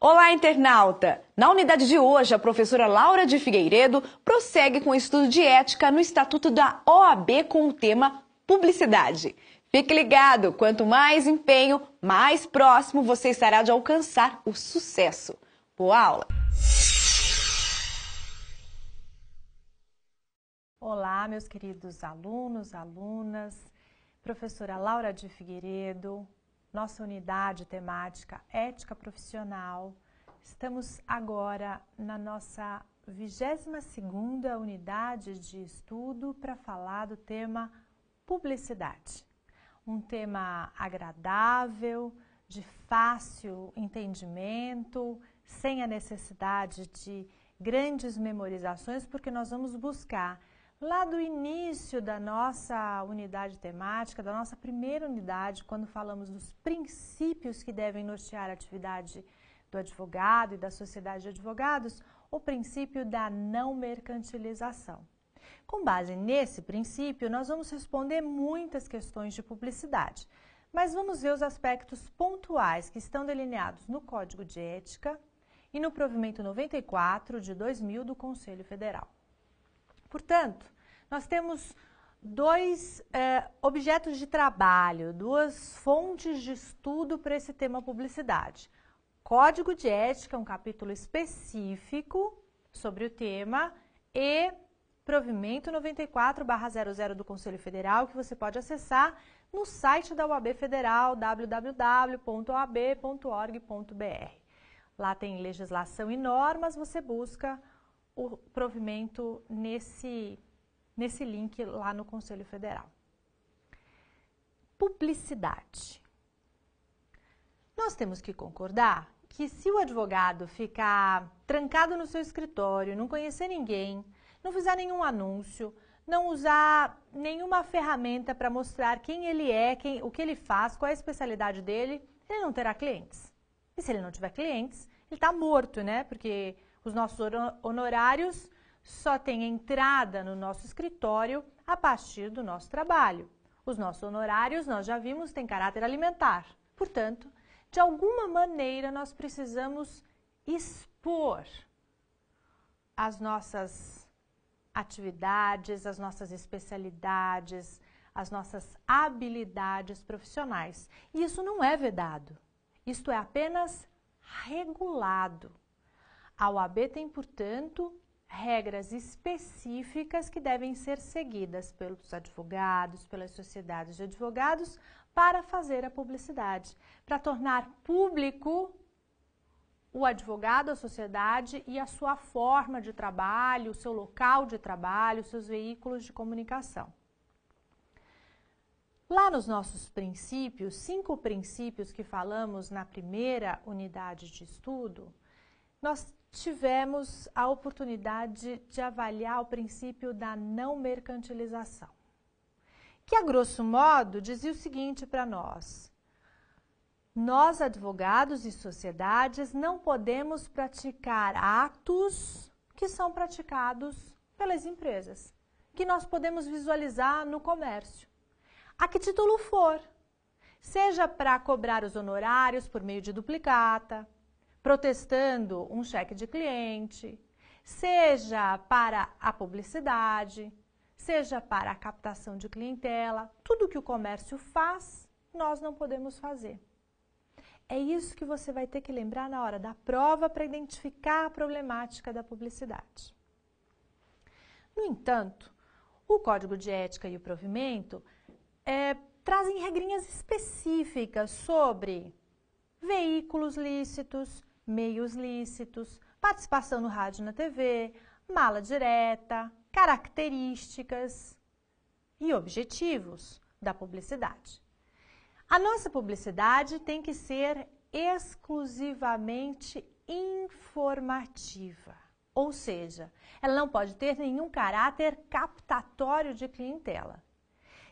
Olá, internauta! Na unidade de hoje, a professora Laura de Figueiredo prossegue com o estudo de ética no Estatuto da OAB com o tema Publicidade. Fique ligado, quanto mais empenho, mais próximo você estará de alcançar o sucesso. Boa aula! Olá, meus queridos alunos, alunas, professora Laura de Figueiredo, nossa unidade temática Ética Profissional. Estamos agora na nossa 22ª unidade de estudo para falar do tema Publicidade. Um tema agradável, de fácil entendimento, sem a necessidade de grandes memorizações, porque nós vamos buscar lá do início da nossa unidade temática, da nossa primeira unidade, quando falamos dos princípios que devem nortear a atividade do advogado e da sociedade de advogados, o princípio da não mercantilização. Com base nesse princípio, nós vamos responder muitas questões de publicidade, mas vamos ver os aspectos pontuais que estão delineados no Código de Ética e no Provimento 94 de 2000 do Conselho Federal. Portanto, nós temos dois objetos de trabalho, duas fontes de estudo para esse tema publicidade. Código de Ética, um capítulo específico sobre o tema, e Provimento 94/00 do Conselho Federal, que você pode acessar no site da OAB Federal, www.oab.org.br. Lá tem legislação e normas, você busca o provimento nesse link lá no Conselho Federal. Publicidade. Nós temos que concordar que se o advogado ficar trancado no seu escritório, não conhecer ninguém, não fizer nenhum anúncio, não usar nenhuma ferramenta para mostrar quem ele é, o que ele faz, qual é a especialidade dele, ele não terá clientes. E se ele não tiver clientes, ele está morto, né? Porque os nossos honorários só têm entrada no nosso escritório a partir do nosso trabalho. Os nossos honorários, nós já vimos, têm caráter alimentar. Portanto, de alguma maneira, nós precisamos expor as nossas atividades, as nossas especialidades, as nossas habilidades profissionais. E isso não é vedado. Isto é apenas regulado. A OAB tem, portanto, regras específicas que devem ser seguidas pelos advogados, pelas sociedades de advogados, para fazer a publicidade, para tornar público o advogado, a sociedade e a sua forma de trabalho, o seu local de trabalho, os seus veículos de comunicação. Lá nos nossos princípios, 5 princípios que falamos na primeira unidade de estudo, nós tivemos a oportunidade de avaliar o princípio da não mercantilização, que, a grosso modo, dizia o seguinte para nós: nós, advogados e sociedades, não podemos praticar atos que são praticados pelas empresas, que nós podemos visualizar no comércio, a que título for, seja para cobrar os honorários por meio de duplicata, protestando um cheque de cliente, seja para a publicidade, seja para a captação de clientela, tudo que o comércio faz, nós não podemos fazer. É isso que você vai ter que lembrar na hora da prova para identificar a problemática da publicidade. No entanto, o Código de Ética e o Provimento trazem regrinhas específicas sobre veículos lícitos, meios lícitos, participação no rádio e na TV, mala direta, características e objetivos da publicidade. A nossa publicidade tem que ser exclusivamente informativa, ou seja, ela não pode ter nenhum caráter captatório de clientela.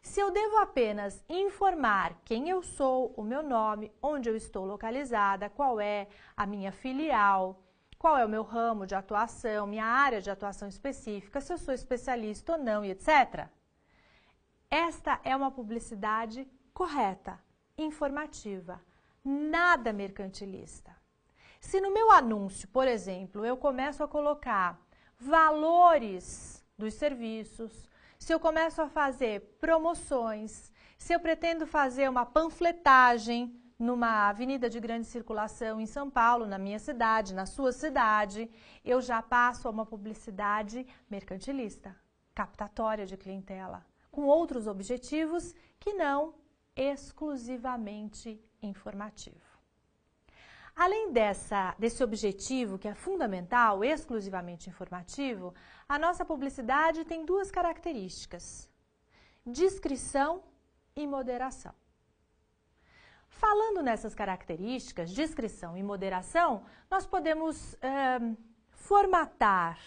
Se eu devo apenas informar quem eu sou, o meu nome, onde eu estou localizada, qual é a minha filial, qual é o meu ramo de atuação, minha área de atuação específica, se eu sou especialista ou não, e etc. Esta é uma publicidade correta, informativa, nada mercantilista. Se no meu anúncio, por exemplo, eu começo a colocar valores dos serviços, se eu começo a fazer promoções, se eu pretendo fazer uma panfletagem numa avenida de grande circulação em São Paulo, na minha cidade, na sua cidade, eu já passo a uma publicidade mercantilista, captatória de clientela, com outros objetivos que não exclusivamente informativo. Além desse objetivo, que é fundamental, exclusivamente informativo, a nossa publicidade tem duas características: discrição e moderação. Falando nessas características, discrição e moderação, nós podemos formatar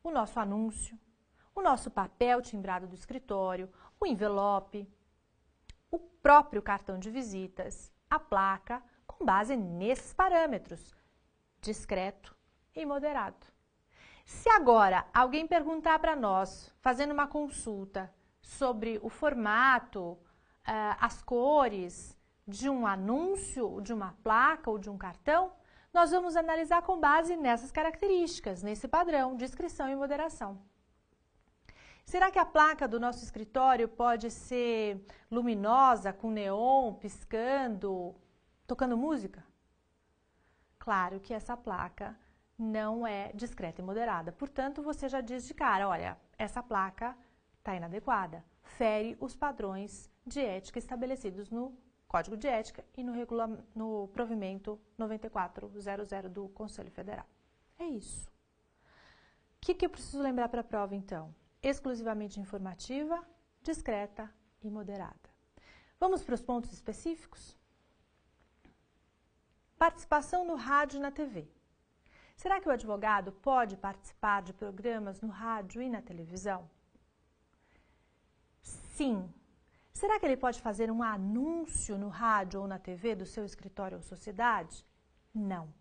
o nosso anúncio, o nosso papel timbrado do escritório, o envelope, o próprio cartão de visitas, a placa, com base nesses parâmetros, discreto e moderado. Se agora alguém perguntar para nós, fazendo uma consulta sobre o formato, as cores de um anúncio, de uma placa ou de um cartão, nós vamos analisar com base nessas características, nesse padrão, discrição e moderação. Será que a placa do nosso escritório pode ser luminosa, com neon, piscando, tocando música? Claro que essa placa não é discreta e moderada. Portanto, você já diz de cara, olha, essa placa está inadequada, fere os padrões de ética estabelecidos no Código de Ética e no provimento 9400 do Conselho Federal. É isso. O que eu preciso lembrar para a prova, então? Exclusivamente informativa, discreta e moderada. Vamos para os pontos específicos? Participação no rádio e na TV. Será que o advogado pode participar de programas no rádio e na televisão? Sim. Será que ele pode fazer um anúncio no rádio ou na TV do seu escritório ou sociedade? Não.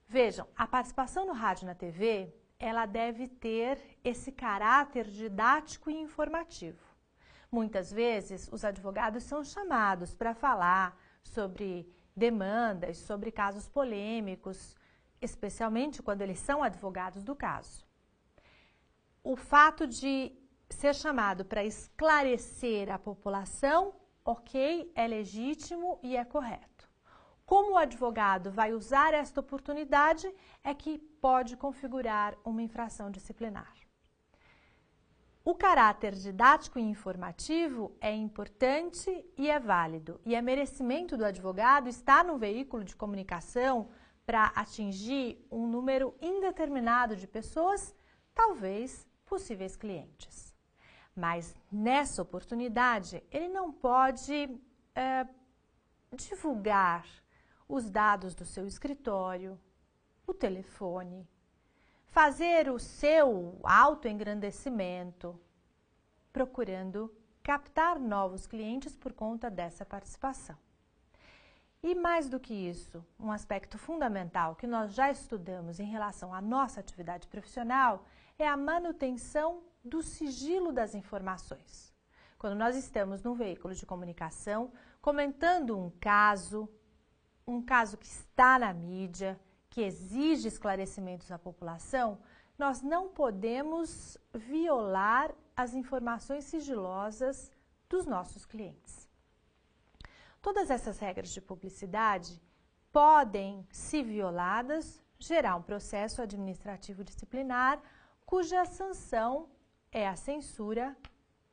Vejam, a participação no rádio e na TV, ela deve ter esse caráter didático e informativo. Muitas vezes, os advogados são chamados para falar sobre demandas, sobre casos polêmicos, especialmente quando eles são advogados do caso. O fato de ser chamado para esclarecer a população, ok, é legítimo e é correto. Como o advogado vai usar esta oportunidade é que pode configurar uma infração disciplinar. O caráter didático e informativo é importante e é válido, e é merecimento do advogado estar num veículo de comunicação para atingir um número indeterminado de pessoas, talvez possíveis clientes. Mas nessa oportunidade, ele não pode divulgar os dados do seu escritório, o telefone, fazer o seu autoengrandecimento, procurando captar novos clientes por conta dessa participação. E mais do que isso, um aspecto fundamental que nós já estudamos em relação à nossa atividade profissional é a manutenção do sigilo das informações. Quando nós estamos num veículo de comunicação comentando um caso que está na mídia, que exige esclarecimentos à população, nós não podemos violar as informações sigilosas dos nossos clientes. Todas essas regras de publicidade podem, se violadas, gerar um processo administrativo disciplinar, cuja sanção é a censura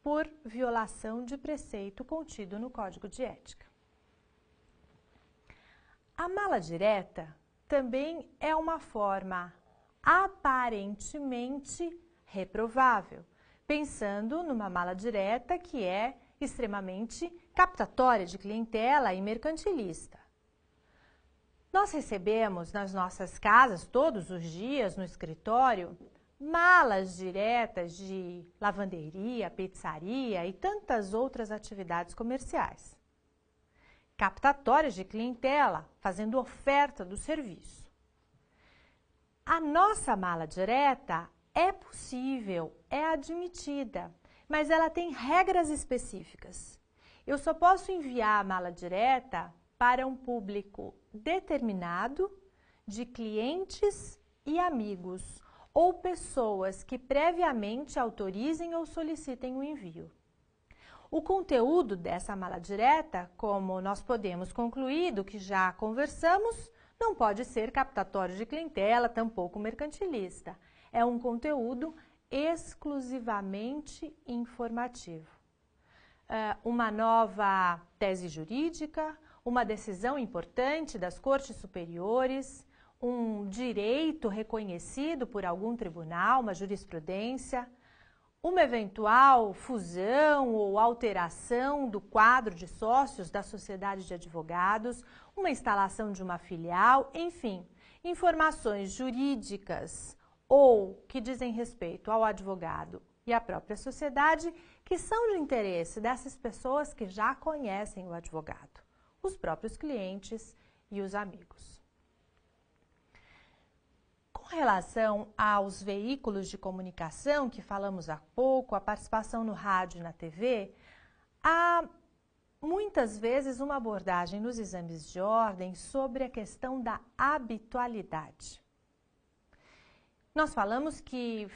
por violação de preceito contido no Código de Ética. A mala direta também é uma forma aparentemente reprovável, pensando numa mala direta que é extremamente captatória de clientela e mercantilista. Nós recebemos nas nossas casas, todos os dias, no escritório, malas diretas de lavanderia, pizzaria e tantas outras atividades comerciais. Captatórias de clientela, fazendo oferta do serviço. A nossa mala direta é possível, é admitida, mas ela tem regras específicas. Eu só posso enviar a mala direta para um público determinado, de clientes e amigos ou pessoas que previamente autorizem ou solicitem o envio. O conteúdo dessa mala direta, como nós podemos concluir do que já conversamos, não pode ser captatório de clientela, tampouco mercantilista. É um conteúdo exclusivamente informativo. Uma nova tese jurídica, uma decisão importante das cortes superiores, um direito reconhecido por algum tribunal, uma jurisprudência, uma eventual fusão ou alteração do quadro de sócios da sociedade de advogados, uma instalação de uma filial, enfim, informações jurídicas ou que dizem respeito ao advogado e à própria sociedade, que são de interesse dessas pessoas que já conhecem o advogado, os próprios clientes e os amigos. Com relação aos veículos de comunicação, que falamos há pouco, a participação no rádio e na TV, há muitas vezes uma abordagem nos exames de ordem sobre a questão da habitualidade. Nós falamos que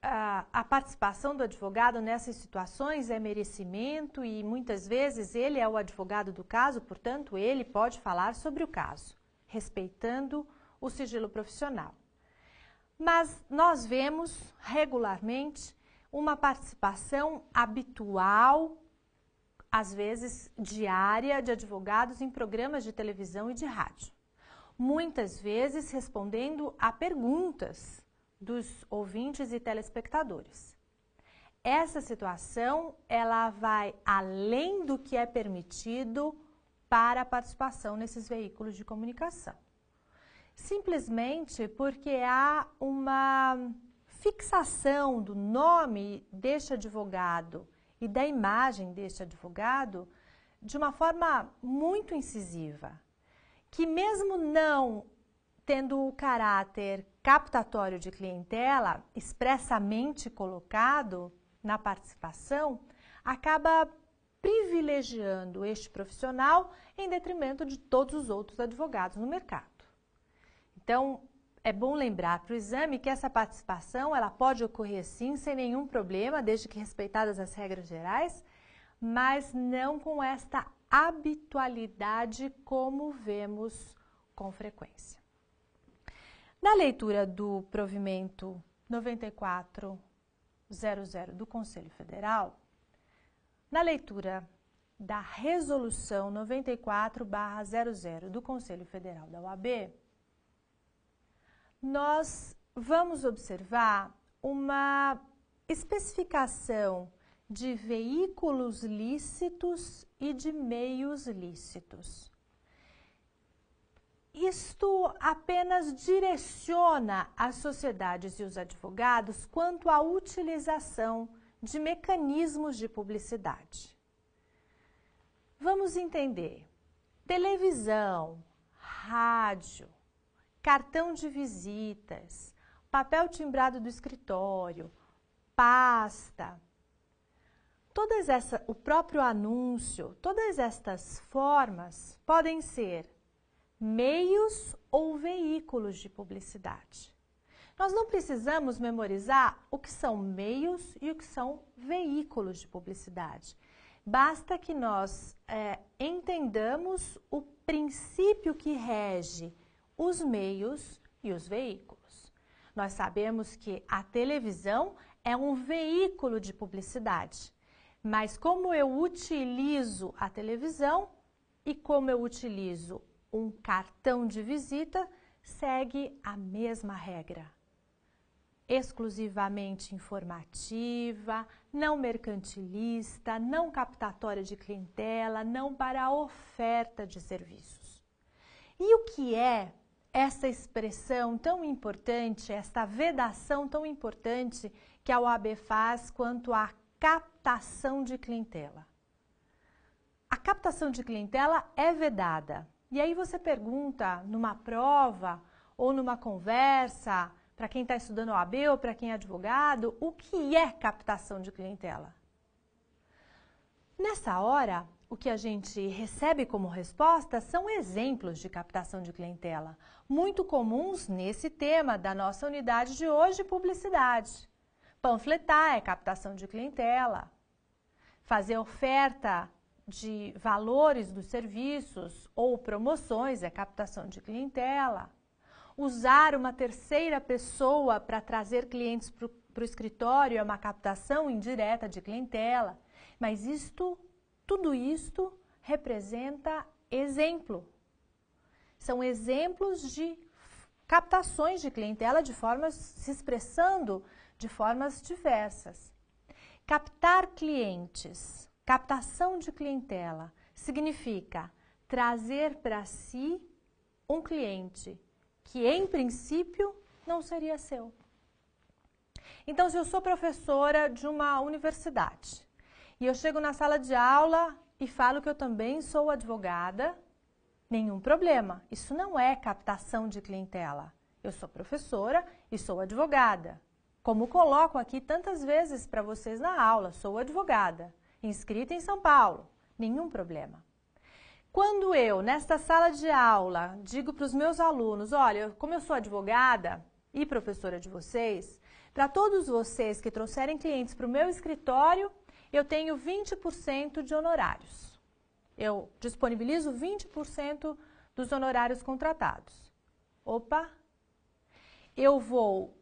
a participação do advogado nessas situações é merecimento e muitas vezes ele é o advogado do caso, portanto ele pode falar sobre o caso, respeitando o sigilo profissional. Mas nós vemos regularmente uma participação habitual, às vezes diária, de advogados em programas de televisão e de rádio. Muitas vezes respondendo a perguntas dos ouvintes e telespectadores. Essa situação, ela vai além do que é permitido para a participação nesses veículos de comunicação. Simplesmente porque há uma fixação do nome deste advogado e da imagem deste advogado de uma forma muito incisiva, que mesmo não tendo o caráter captatório de clientela expressamente colocado na participação, acaba privilegiando este profissional em detrimento de todos os outros advogados no mercado. Então, é bom lembrar para o exame que essa participação ela pode ocorrer sim, sem nenhum problema, desde que respeitadas as regras gerais, mas não com esta habitualidade como vemos com frequência. Na leitura do provimento 9400 do Conselho Federal, na leitura da resolução 94/00 do Conselho Federal da OAB, nós vamos observar uma especificação de veículos lícitos e de meios lícitos. Isto apenas direciona as sociedades e os advogados quanto à utilização de mecanismos de publicidade. Vamos entender: televisão, rádio, cartão de visitas, papel timbrado do escritório, pasta, o próprio anúncio, todas estas formas podem ser meios ou veículos de publicidade. Nós não precisamos memorizar o que são meios e o que são veículos de publicidade. Basta que nós entendamos o princípio que rege os meios e os veículos. Nós sabemos que a televisão é um veículo de publicidade, mas como eu utilizo a televisão e como eu utilizo um cartão de visita, segue a mesma regra. Exclusivamente informativa, não mercantilista, não captatória de clientela, não para a oferta de serviços. E o que é essa expressão tão importante, esta vedação tão importante que a OAB faz quanto à captação de clientela? A captação de clientela é vedada. E aí você pergunta numa prova ou numa conversa, para quem está estudando OAB ou para quem é advogado, o que é captação de clientela? Nessa hora, o que a gente recebe como resposta são exemplos de captação de clientela, muito comuns nesse tema da nossa unidade de hoje, publicidade. Panfletar é captação de clientela. Fazer oferta de valores dos serviços ou promoções é captação de clientela. Usar uma terceira pessoa para trazer clientes para o escritório é uma captação indireta de clientela. Mas tudo isto representa exemplo. São exemplos de captações de clientela se expressando de formas diversas. Captar clientes, captação de clientela, significa trazer para si um cliente que, em princípio, não seria seu. Então, se eu sou professora de uma universidade e eu chego na sala de aula e falo que eu também sou advogada, nenhum problema. Isso não é captação de clientela. Eu sou professora e sou advogada. Como coloco aqui tantas vezes para vocês na aula, sou advogada, inscrita em São Paulo, nenhum problema. Quando eu, nesta sala de aula, digo para os meus alunos, olha, como eu sou advogada e professora de vocês, para todos vocês que trouxerem clientes para o meu escritório, eu tenho 20% de honorários. Eu disponibilizo 20% dos honorários contratados. Opa! Eu vou,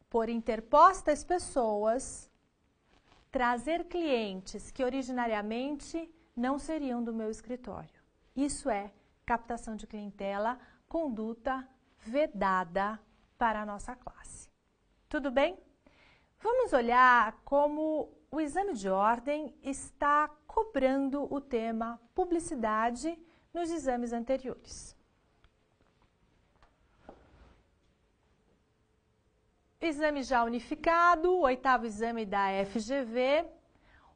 por interpostas pessoas, trazer clientes que originariamente não seriam do meu escritório. Isso é captação de clientela, conduta vedada para a nossa classe. Tudo bem? Vamos olhar como o exame de ordem está cobrando o tema publicidade nos exames anteriores. Exame já unificado, o 8º exame da FGV.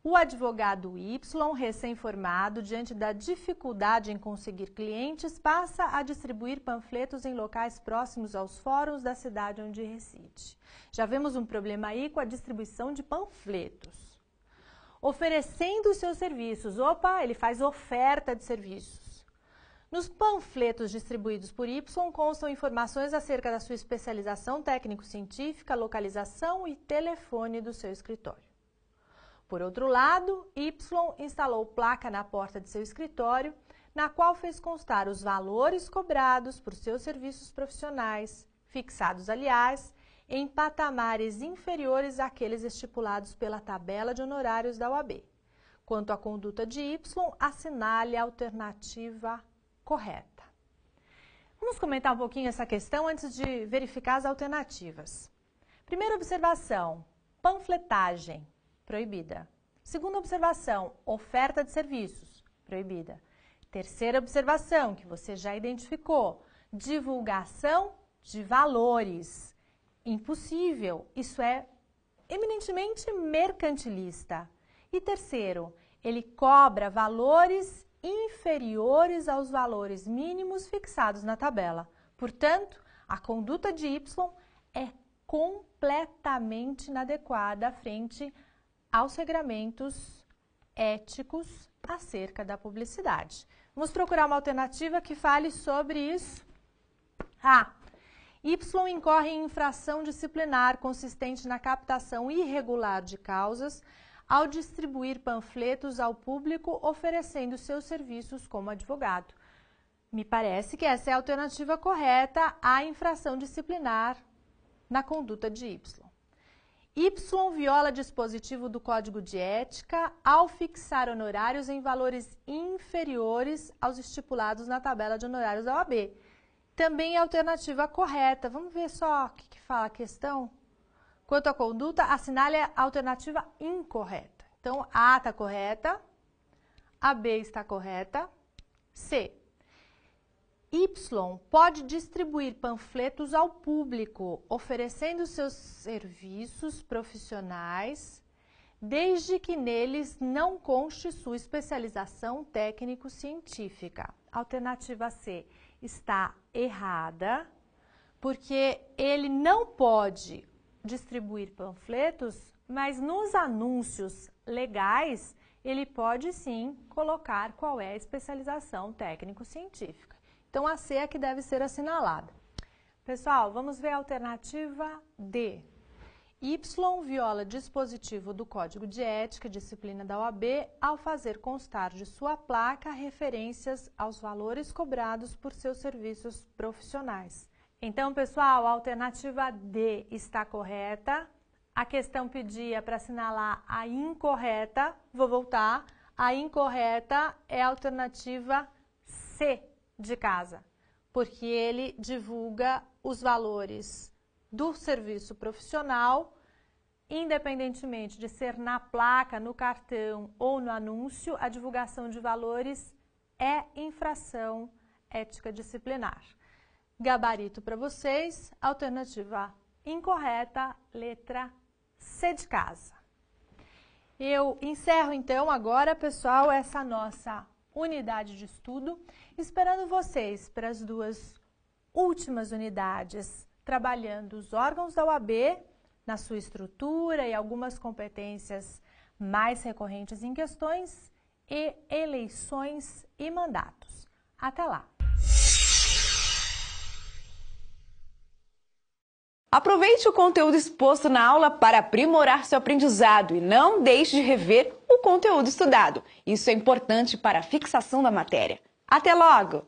O advogado Y, recém-formado, diante da dificuldade em conseguir clientes, passa a distribuir panfletos em locais próximos aos fóruns da cidade onde reside. Já vemos um problema aí com a distribuição de panfletos. Oferecendo os seus serviços. Opa, ele faz oferta de serviços. Nos panfletos distribuídos por Y constam informações acerca da sua especialização técnico-científica, localização e telefone do seu escritório. Por outro lado, Y instalou placa na porta de seu escritório, na qual fez constar os valores cobrados por seus serviços profissionais, fixados, aliás, em patamares inferiores àqueles estipulados pela tabela de honorários da OAB. Quanto à conduta de Y, assinale a alternativa correta. Vamos comentar um pouquinho essa questão antes de verificar as alternativas. Primeira observação, panfletagem, proibida. Segunda observação, oferta de serviços, proibida. Terceira observação, que você já identificou, divulgação de valores, impossível, isso é eminentemente mercantilista. E terceiro, ele cobra valores inferiores aos valores mínimos fixados na tabela. Portanto, a conduta de Y é completamente inadequada frente aos regramentos éticos acerca da publicidade. Vamos procurar uma alternativa que fale sobre isso. Y incorre em infração disciplinar consistente na captação irregular de causas ao distribuir panfletos ao público oferecendo seus serviços como advogado. Me parece que essa é a alternativa correta à infração disciplinar na conduta de Y. Y viola dispositivo do Código de Ética ao fixar honorários em valores inferiores aos estipulados na tabela de honorários da OAB. Também é a alternativa correta. Vamos ver só o que fala a questão? Quanto à conduta, assinale a alternativa incorreta. Então, A está correta, a B está correta, C. Y pode distribuir panfletos ao público, oferecendo seus serviços profissionais, desde que neles não conste sua especialização técnico-científica. Alternativa C está errada, porque ele não pode distribuir panfletos, mas nos anúncios legais ele pode sim colocar qual é a especialização técnico-científica. Então, a C é que deve ser assinalada. Pessoal, vamos ver a alternativa D. Y viola dispositivo do Código de Ética e Disciplina da OAB ao fazer constar de sua placa referências aos valores cobrados por seus serviços profissionais. Então, pessoal, a alternativa D está correta. A questão pedia para assinalar a incorreta. Vou voltar. A incorreta é a alternativa C de casa, porque ele divulga os valores do serviço profissional, independentemente de ser na placa, no cartão ou no anúncio, a divulgação de valores é infração ética disciplinar. Gabarito para vocês, alternativa incorreta, letra C de casa. Eu encerro então agora, pessoal, essa nossa unidade de estudo, esperando vocês para as duas últimas unidades, trabalhando os órgãos da OAB na sua estrutura e algumas competências mais recorrentes em questões e eleições e mandatos. Até lá! Aproveite o conteúdo exposto na aula para aprimorar seu aprendizado e não deixe de rever o conteúdo estudado. Isso é importante para a fixação da matéria. Até logo!